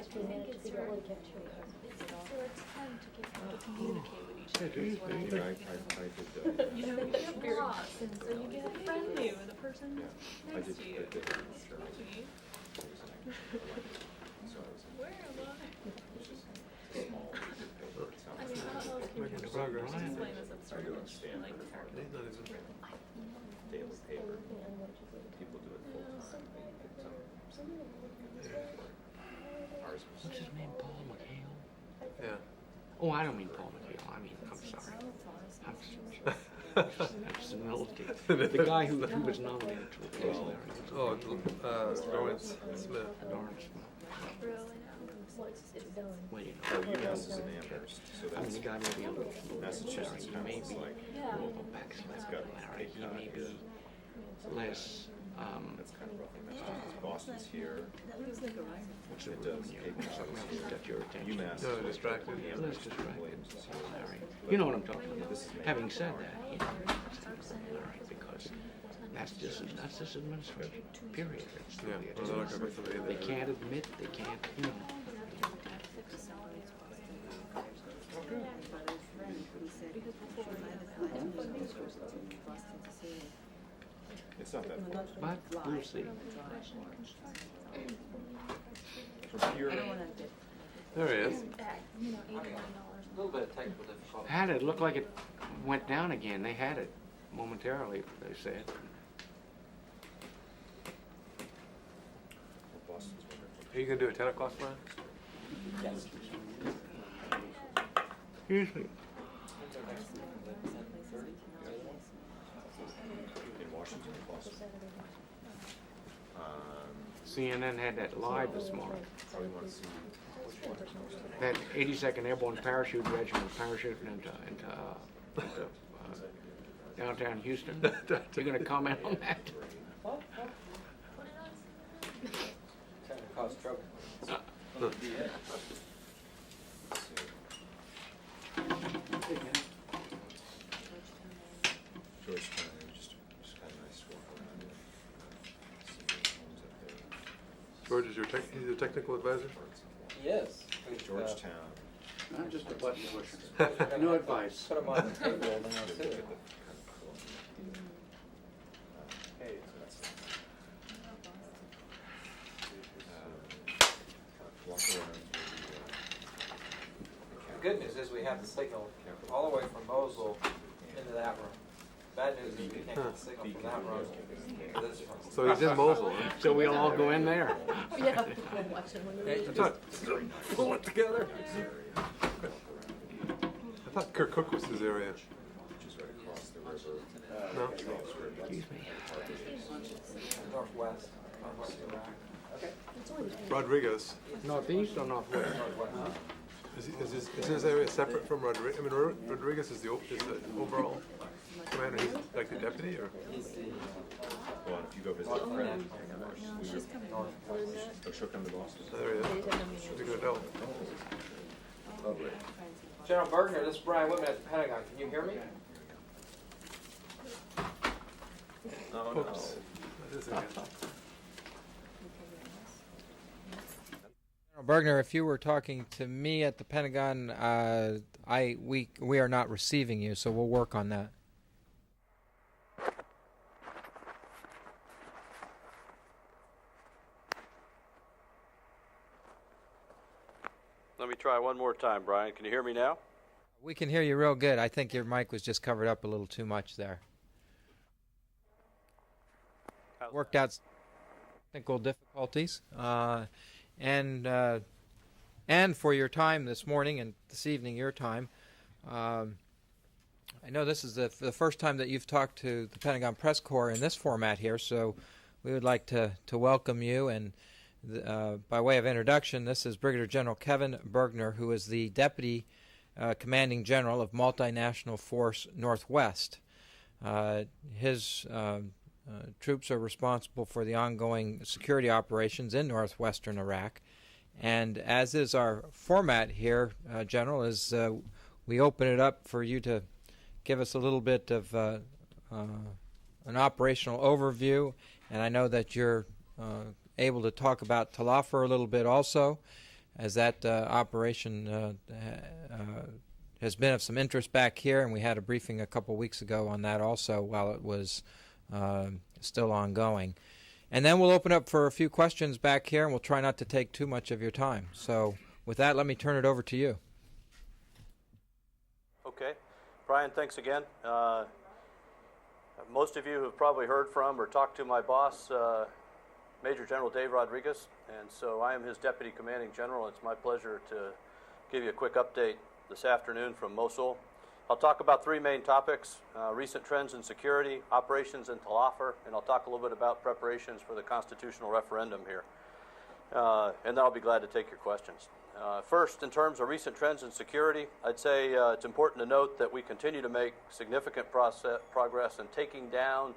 supposed to manage to figure out what he kept showing us. It's their attempt to get them to communicate with each other. Yeah, is what I I think. did You know, you get lost, and so you get friendly with the person I next did, to you. I did. Really? So I was, Where am I? it's just small piece of paper. It I sounds mean, how else can you Making progress. explain this I absurd do a shit like Stanford part, He's not even. daily paper. People do it full time. Ours was. What's his name? Paul McHale? Yeah. Oh, I don't mean Paul McHale. I mean, I'm sorry. That's the military. The guy who was nominated to replace Larry. Oh, Lawrence Smith. Lawrence. Really? It's done. Well, you Oh, know. UMass is in Amherst, so I mean, that's the guy may be a little Massachusetts He kind may of be like, Yeah. more of a backslider got than Larry. He may here. be less, that's kind of roughly Massachusetts. Boston's here. what's the It word? does. When something else got your attention. UMass. No, distracted. Less distracted than Larry. You know what I'm talking about. Having said that, you know, it's Larry because that's this administration, period. It's Yeah, the way it well, they're not is. gonna put somebody in They there. can't admit, they can't, you know. It's not that far. But we'll see. From here, There he is. You know, $8 or $9. A little bit of technical difficulty. Had it looked like it went down again. They had it momentarily, they said. Boston's wonderful. Are you gonna do a 10 o'clock, Brian? Excuse me. In Washington or Boston? CNN had that live this morning. Probably want to see which one. That 82nd Airborne Parachute Regiment parachuting into downtown Houston. You gonna comment on that? Trying to cause trouble. Georgetown, just kind of nice to walk around it. See the homes up there. George is he's a technical advisor? Yes. Georgetown. I'm just a button pusher. No advice. Put them on the table and Look I'll at sit the it. kind of hey, so that's walk around. The good news is we have the signal all the way from Mosul into that room. Bad news is we can't get the signal from that room to this room. So he's in Mosul, huh? So we'll all go in there. Yeah, watching one of I these. thought, pull it together. I thought Kirkuk was his area. Which is right across the river. No? Excuse me. Northwest Iraq. Rodriguez. Northeast or northwest? Northwest. Is his area separate from Rodriguez? I mean, Rodriguez is the overall commander. He's like the deputy, or? Well, if you go visit a friend, we were, oh, she'll come to Boston. There he is. You're gonna know. Lovely. General Bergner, this is Brian Whitman at the Pentagon. Can you hear me? Oh, Oops. That is again. General Bergner, if you were talking to me at the Pentagon, we are not receiving you, so we'll work on that. Let me try one more time, Brian. Can you hear me now? We can hear you real good. I think your mic was just covered up a little too much there. How's Worked out technical difficulties, and for your time this morning and this evening, your time. I know this is the first time that you've talked to the Pentagon Press Corps in this format here, so we would like to welcome you. And by way of introduction, this is Brigadier General Kevin Bergner, who is the Deputy Commanding General of Multinational Force Northwest. His troops are responsible for the ongoing security operations in northwestern Iraq. And as is our format here, General, is we open it up for you to give us a little bit of an operational overview. And I know that you're able to talk about Tal Afar a little bit also. as that operation has been of some interest back here, and we had a briefing a couple weeks ago on that also while it was still ongoing. And then we'll open up for a few questions back here, and we'll try not to take too much of your time. So with that, let me turn it over to you. Okay. Brian, thanks again. Most of you have probably heard from or talked to my boss, Major General Dave Rodriguez, and so I am his Deputy Commanding General. It's my pleasure to give you a quick update this afternoon from Mosul. I'll talk about three main topics: recent trends in security, operations in Tal Afar, and I'll talk a little bit about preparations for the constitutional referendum here. And then I'll be glad to take your questions. First, in terms of recent trends in security, I'd say it's important to note that we continue to make significant progress in taking down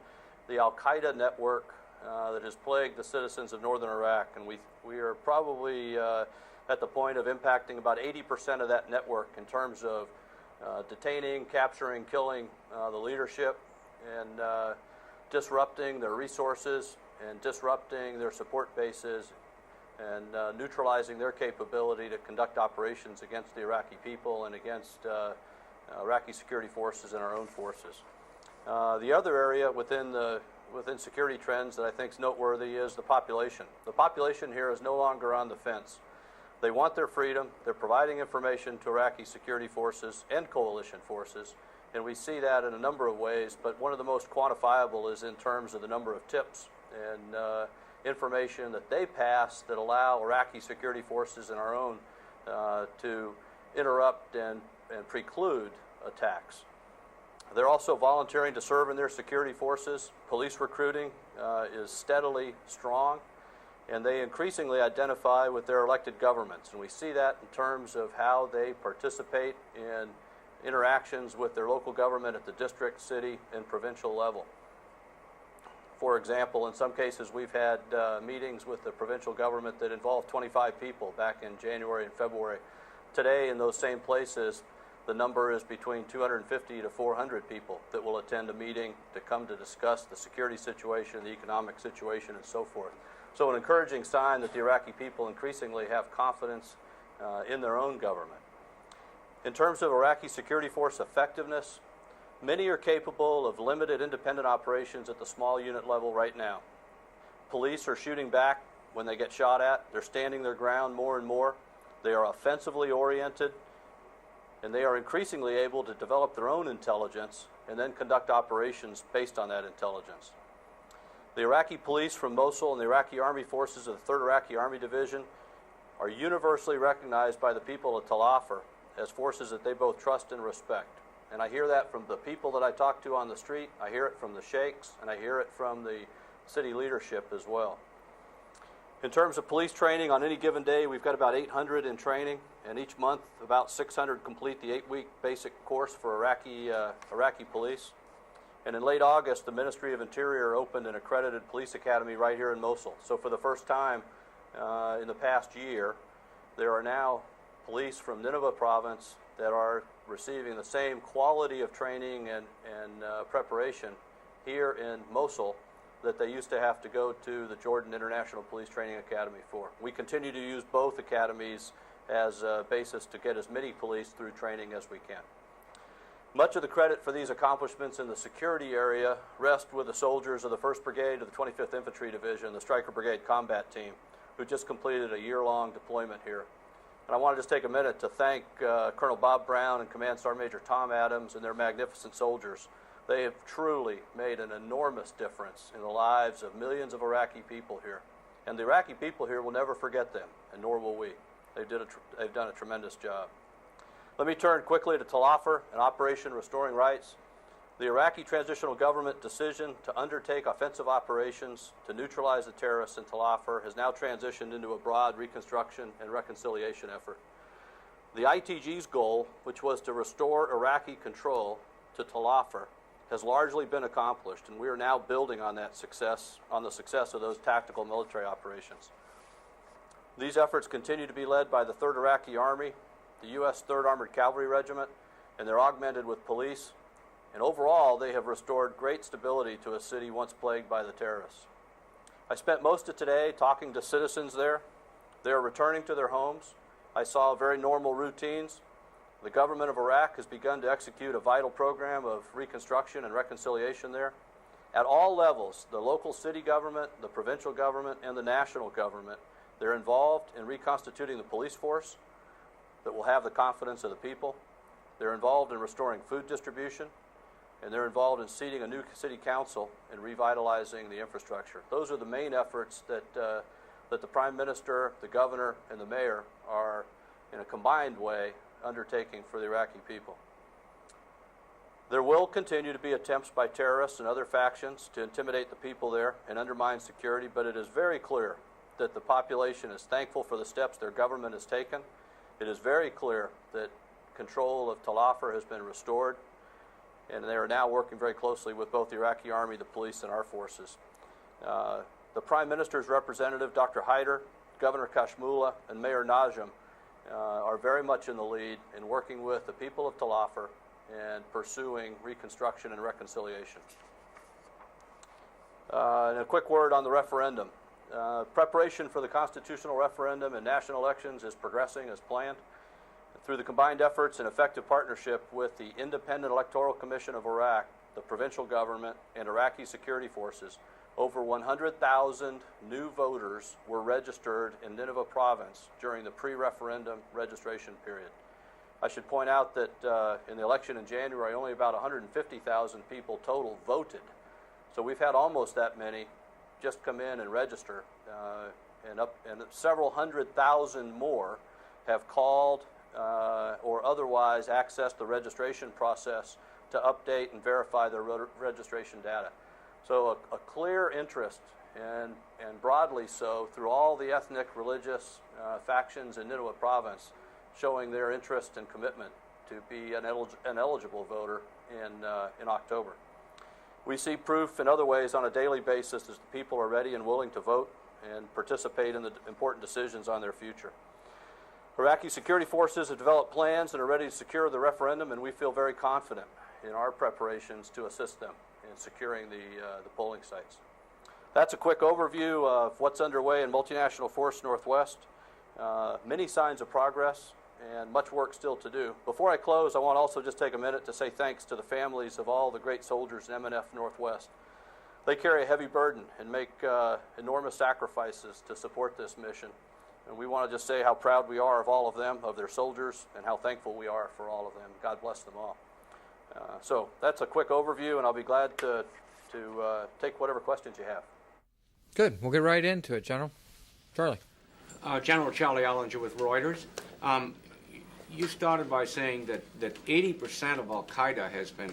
the Al-Qaeda network that has plagued the citizens of northern Iraq, and we are probably at the point of impacting about 80% of that network in terms of detaining, capturing, killing the leadership, and disrupting their resources and disrupting their support bases, and neutralizing their capability to conduct operations against the Iraqi people and against Iraqi security forces and our own forces. The other area within security trends that I think is noteworthy is the population. The population here is no longer on the fence. They want their freedom. They're providing information to Iraqi security forces and coalition forces, and we see that in a number of ways, but one of the most quantifiable is in terms of the number of tips and information that they pass that allow Iraqi security forces and our own to interrupt and preclude attacks. They're also volunteering to serve in their security forces. Police recruiting is steadily strong, and they increasingly identify with their elected governments. And we see that in terms of how they participate in interactions with their local government at the district, city, and provincial level. For example, in some cases, we've had meetings with the provincial government that involved 25 people back in January and February. Today, in those same places, the number is between 250 to 400 people that will attend a meeting to come to discuss the security situation, the economic situation, and so forth. So an encouraging sign that the Iraqi people increasingly have confidence in their own government. In terms of Iraqi security force effectiveness, many are capable of limited independent operations at the small unit level right now. Police are shooting back when they get shot at. They're standing their ground more and more. They are offensively oriented, and they are increasingly able to develop their own intelligence and then conduct operations based on that intelligence. The Iraqi police from Mosul and the Iraqi Army forces of the 3rd Iraqi Army Division are universally recognized by the people of Tal Afar as forces that they both trust and respect. And I hear that from the people that I talk to on the street, I hear it from the sheikhs, and I hear it from the city leadership as well. In terms of police training, on any given day, we've got about 800 in training, and each month about 600 complete the 8-week basic course for Iraqi police. And in late August, the Ministry of Interior opened an accredited police academy right here in Mosul. So for the first time in the past year, there are now police from Nineveh province that are receiving the same quality of training and preparation here in Mosul that they used to have to go to the Jordan International Police Training Academy for. We continue to use both academies as a basis to get as many police through training as we can. Much of the credit for these accomplishments in the security area rests with the soldiers of the 1st Brigade of the 25th Infantry Division, the Stryker Brigade Combat Team, who just completed a year-long deployment here. And I want to just take a minute to thank Colonel Bob Brown and Command Sergeant Major Tom Adams and their magnificent soldiers. They have truly made an enormous difference in the lives of millions of Iraqi people here. And the Iraqi people here will never forget them, and nor will we. They've done a tremendous job. Let me turn quickly to Tal Afar and Operation Restoring Rights. The Iraqi Transitional Government decision to undertake offensive operations to neutralize the terrorists in Tal Afar has now transitioned into a broad reconstruction and reconciliation effort. The ITG's goal, which was to restore Iraqi control to Tal Afar, has largely been accomplished, and we are now building on that success, on the success of those tactical military operations. These efforts continue to be led by the 3rd Iraqi Army, the U.S. 3rd Armored Cavalry Regiment, and they're augmented with police. And overall, they have restored great stability to a city once plagued by the terrorists. I spent most of today talking to citizens there. They are returning to their homes, I saw very normal routines. The government of Iraq has begun to execute a vital program of reconstruction and reconciliation there. At all levels, the local city government, the provincial government, and the national government, they're involved in reconstituting the police force that will have the confidence of the people. They're involved in restoring food distribution, and they're involved in seating a new city council and revitalizing the infrastructure. Those are the main efforts that the Prime Minister, the Governor, and the Mayor are, in a combined way, undertaking for the Iraqi people. There will continue to be attempts by terrorists and other factions to intimidate the people there and undermine security, but it is very clear that the population is thankful for the steps their government has taken. It is very clear that control of Tal Afar has been restored, and they are now working very closely with both the Iraqi army, the police, and our forces. The Prime Minister's representative, Dr. Haider, Governor Kashmullah, and Mayor Najm are very much in the lead in working with the people of Tal Afar and pursuing reconstruction and reconciliation. And a quick word on the referendum. Preparation for the constitutional referendum and national elections is progressing as planned. Through the combined efforts and effective partnership with the Independent Electoral Commission of Iraq, the provincial government, and Iraqi security forces, over 100,000 new voters were registered in Nineveh province during the pre-referendum registration period. I should point out that in the election in January, only about 150,000 people total voted. So we've had almost that many just come in and register, and several 100,000 more have called or otherwise accessed the registration process to update and verify their registration data. So a clear interest, and broadly so, through all the ethnic, religious factions in Nineveh province, showing their interest and commitment to be an eligible voter in October. We see proof in other ways on a daily basis as the people are ready and willing to vote and participate in the important decisions on their future. Iraqi security forces have developed plans and are ready to secure the referendum, and we feel very confident in our preparations to assist them in securing the polling sites. That's a quick overview of what's underway in Multinational Force Northwest. Many signs of progress and much work still to do. Before I close, I want to also just take a minute to say thanks to the families of all the great soldiers in MNF Northwest. They carry a heavy burden and make enormous sacrifices to support this mission. And we want to just say how proud we are of all of them, of their soldiers, and how thankful we are for all of them. God bless them all. So that's a quick overview, and I'll be glad to take whatever questions you have. Good. We'll get right into it, General. Charlie. General Charlie Ellinger with Reuters. You started by saying that 80% of Al-Qaeda has been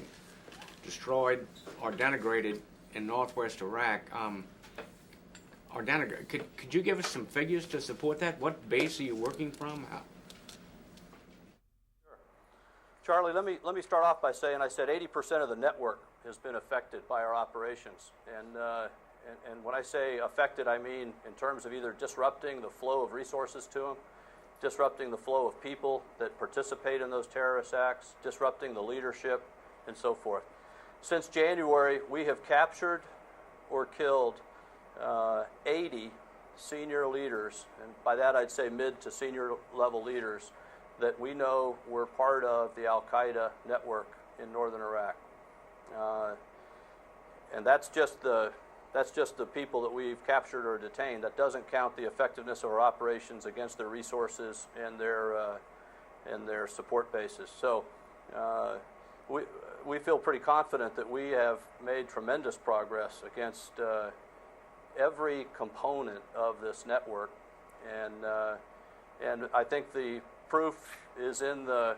destroyed or denigrated in northwest Iraq. Or denigrated. Could you give us some figures to support that? What base are you working from? Sure. Charlie, let me start off by saying I said 80% of the network has been affected by our operations. And when I say affected, I mean in terms of either disrupting the flow of resources to them, disrupting the flow of people that participate in those terrorist acts, disrupting the leadership, and so forth. Since January, we have captured or killed 80 senior leaders, and by that I'd say mid to senior level leaders, that we know were part of the Al-Qaeda network in northern Iraq. And that's just the people that we've captured or detained. That doesn't count the effectiveness of our operations against their resources and their support bases. So we feel pretty confident that we have made tremendous progress against every component of this network, and I think the proof is in the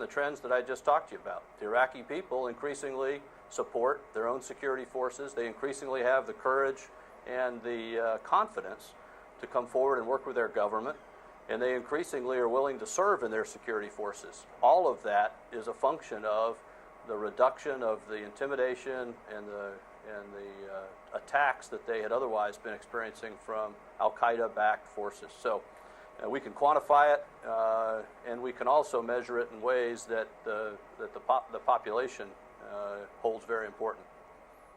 trends that I just talked to you about. The Iraqi people increasingly support their own security forces. They increasingly have the courage and the confidence to come forward and work with their government, and they increasingly are willing to serve in their security forces. All of that is a function of the reduction of the intimidation and the attacks that they had otherwise been experiencing from Al-Qaeda-backed forces. So we can quantify it, and we can also measure it in ways that the population holds very important.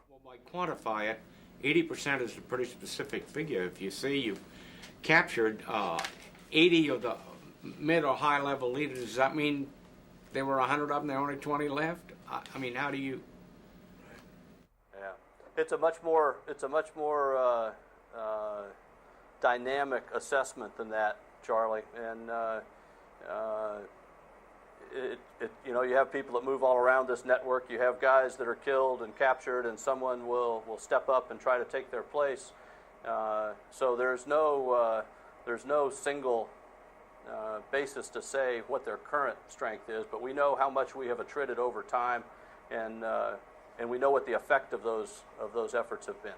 Well, by quantify it, 80% is a pretty specific figure. If you say you've captured 80 of the mid or high level leaders, does that mean there were 100 of them, there are only 20 left? I mean, how do you? Yeah, it's a much more dynamic assessment than that, Charlie. And you have people that move all around this network. You have guys that are killed and captured, and someone will step up and try to take their place. So there's no single basis to say what their current strength is, but we know how much we have attrited over time, and we know what the effect of those efforts have been.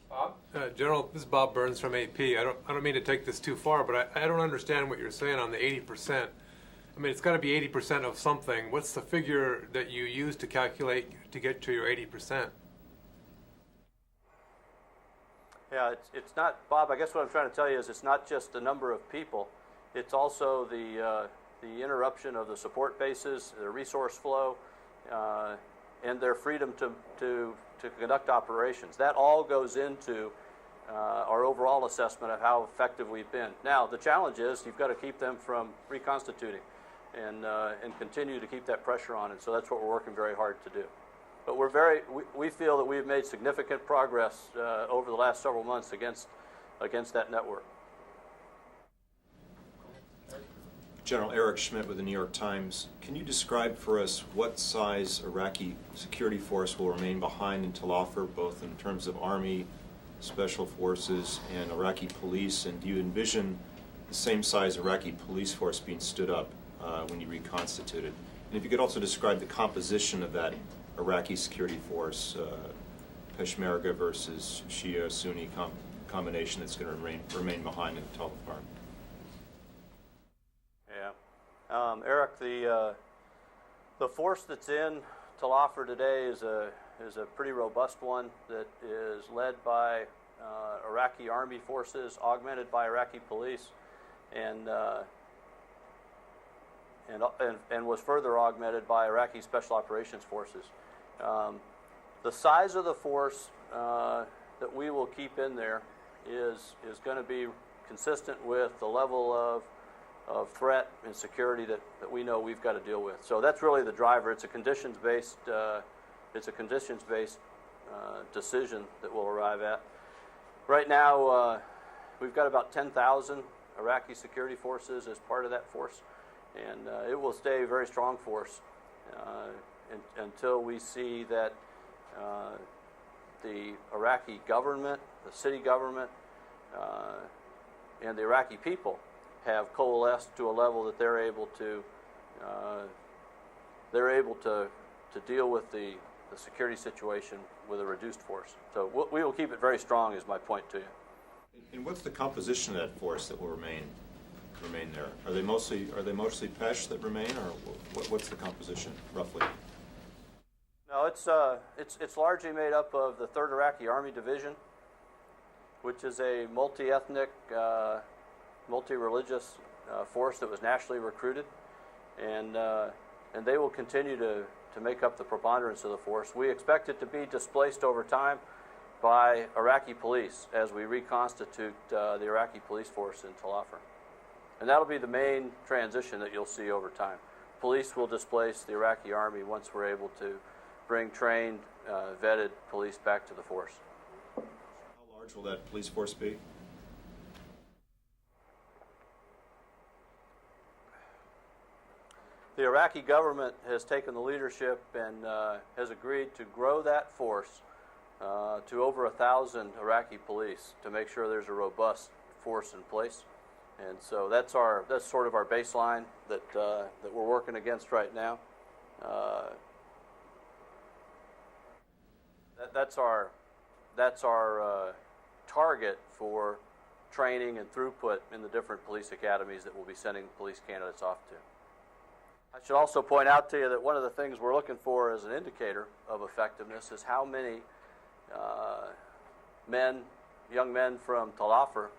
Bob? General, this is Bob Burns from AP. I don't mean to take this too far, but I don't understand what you're saying on the 80%. I mean, it's got to be 80% of something. What's the figure that you use to calculate to get to your 80%? Yeah, it's not, Bob, I guess what I'm trying to tell you is it's not just the number of people. It's also the interruption of the support bases, the resource flow, and their freedom to conduct operations. That all goes into our overall assessment of how effective we've been. Now, the challenge is you've got to keep them from reconstituting and continue to keep that pressure on, and so that's what we're working very hard to do. But we feel that we've made significant progress over the last several months against that network. General Eric Schmidt with the New York Times. Can you describe for us what size Iraqi security force will remain behind in Tal Afar, both in terms of Army, Special Forces, and Iraqi police? And do you envision the same size Iraqi police force being stood up when you reconstituted? And if you could also describe the composition of that Iraqi security force, Peshmerga versus Shia Sunni combination that's going to remain behind in Tal Afar. Yeah, Eric, the force that's in Tal Afar today is a pretty robust one that is led by Iraqi Army forces, augmented by Iraqi police, and was further augmented by Iraqi Special Operations Forces. The size of the force that we will keep in there is going to be consistent with the level of threat and security that we know we've got to deal with. So that's really the driver. It's a conditions-based decision that we'll arrive at. Right now, we've got about 10,000 Iraqi security forces as part of that force, and it will stay a very strong force until we see that the Iraqi government, the city government, and the Iraqi people have coalesced to a level that they're able to deal with the security situation with a reduced force. So we will keep it very strong, is my point to you. And what's the composition of that force that will remain there? Are they mostly Pesh that remain, or what's the composition roughly? No, it's largely made up of the 3rd Iraqi Army Division, which is a multi-ethnic, multi-religious force that was nationally recruited, and they will continue to make up the preponderance of the force. We expect it to be displaced over time by Iraqi police as we reconstitute the Iraqi police force in Tal Afar. And that'll be the main transition that you'll see over time. Police will displace the Iraqi army once we're able to bring trained, vetted police back to the force. How large will that police force be? The Iraqi government has taken the leadership and has agreed to grow that force to over 1,000 Iraqi police to make sure there's a robust force in place. And so that's sort of our baseline that we're working against right now. That's our target for training and throughput in the different police academies that we'll be sending police candidates off to. I should also point out to you that one of the things we're looking for as an indicator of effectiveness is how many young men from Tal Afar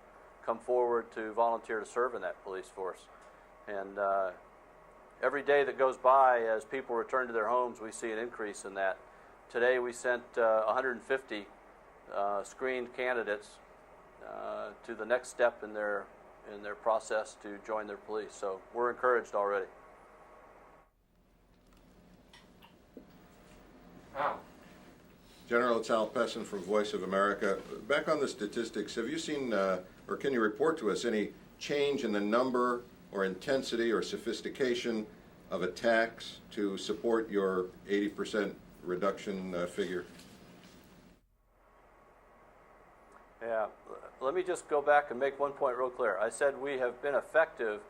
come forward to volunteer to serve in that police force. And every day that goes by, as people return to their homes, we see an increase in that. Today we sent 150 screened candidates to the next step in their in their process to join their police. So we're encouraged already. Al? General, it's Al Pessin from Voice of America. Back on the statistics, have you seen, or can you report to us, any change in the number or intensity or sophistication of attacks to support your 80% reduction figure? Yeah, let me just go back and make one point real clear. I said we have been effective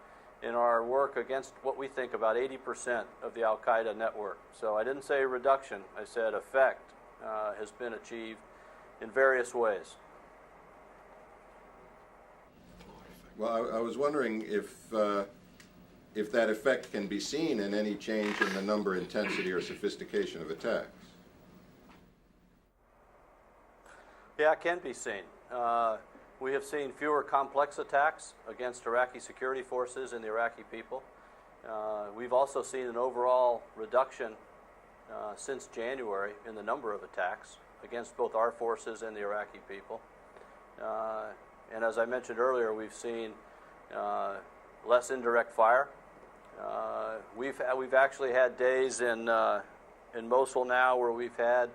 in our work against what we think about 80% of the Al-Qaeda network. So I didn't say reduction, I said effect has been achieved in various ways. Well, I was wondering if that effect can be seen in any change in the number, intensity, or sophistication of attacks. Yeah, it can be seen. We have seen fewer complex attacks against Iraqi security forces and the Iraqi people. We've also seen an overall reduction since January in the number of attacks against both our forces and the Iraqi people. And as I mentioned earlier, we've seen less indirect fire. We've actually had days in Mosul now where we've had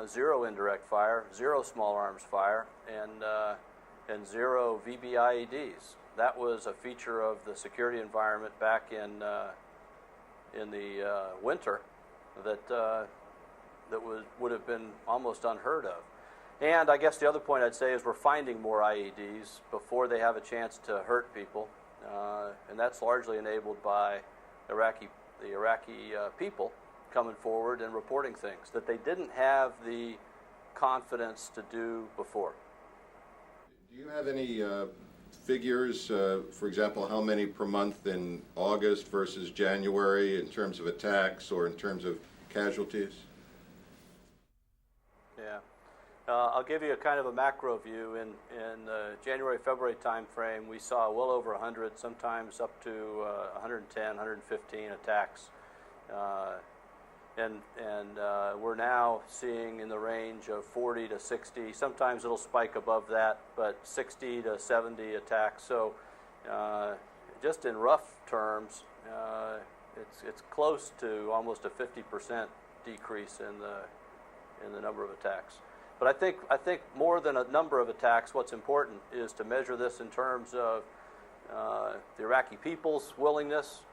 zero indirect fire, zero small arms fire, and zero VBIEDs. That was a feature of the security environment back in the winter that would have been almost unheard of. And I guess the other point I'd say is we're finding more IEDs before they have a chance to hurt people, and that's largely enabled by the Iraqi people coming forward and reporting things that they didn't have the confidence to do before. Do you have any figures, for example, how many per month in August versus January in terms of attacks or in terms of casualties? Yeah. I'll give you a kind of a macro view. In the January-February time frame, we saw well over 100, sometimes up to 110, 115 attacks. And we're now seeing in the range of 40 to 60. Sometimes it'll spike above that, but 60 to 70 attacks. So just in rough terms, it's close to almost a 50% decrease in the number of attacks. But I think more than a number of attacks, what's important is to measure this in terms of the Iraqi people's willingness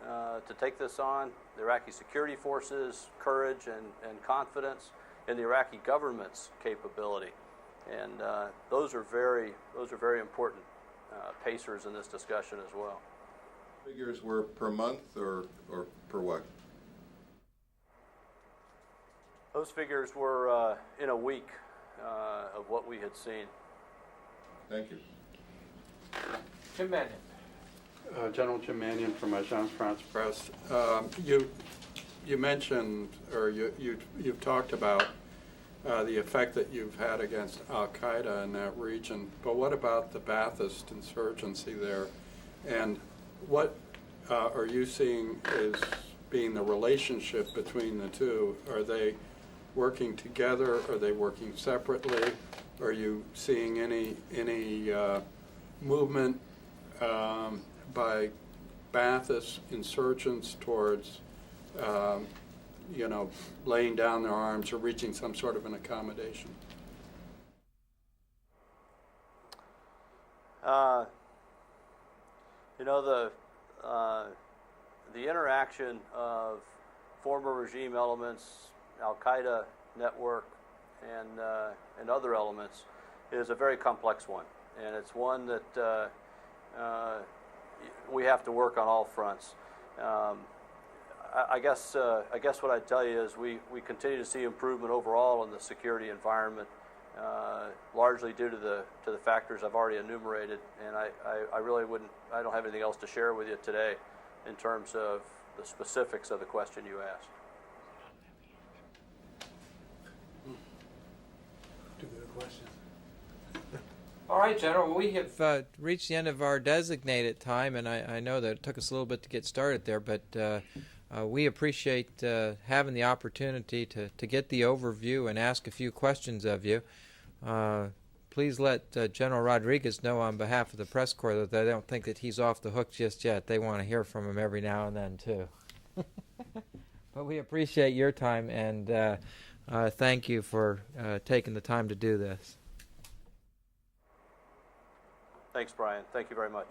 to take this on, the Iraqi security forces' courage and confidence, and the Iraqi government's capability. And those are very important pacers in this discussion as well. Figures were per month or per what? Those figures were in a week of what we had seen. Thank you. Jim Mannion. General Jim Mannion from Agence France Presse. You mentioned, or you've talked about the effect that you've had against Al-Qaeda in that region, but what about the Ba'athist insurgency there? And what are you seeing as being the relationship between the two? Are they working together? Are they working separately? Are you seeing any movement by Ba'athist insurgents towards, laying down their arms or reaching some sort of an accommodation? The interaction of former regime elements, Al-Qaeda network, and other elements is a very complex one, and it's one that we have to work on all fronts. I guess what I'd tell you is we continue to see improvement overall in the security environment, largely due to the factors I've already enumerated, and I don't have anything else to share with you today in terms of the specifics of the question you asked. Too good a question. All right, General, we have We've reached the end of our designated time, and I know that it took us a little bit to get started there, but we appreciate having the opportunity to get the overview and ask a few questions of you. please let General Rodriguez know on behalf of the press corps that they don't think that he's off the hook just yet. They want to hear from him every now and then, too. But we appreciate your time, and thank you for taking the time to do this. Thanks, Brian. Thank you very much.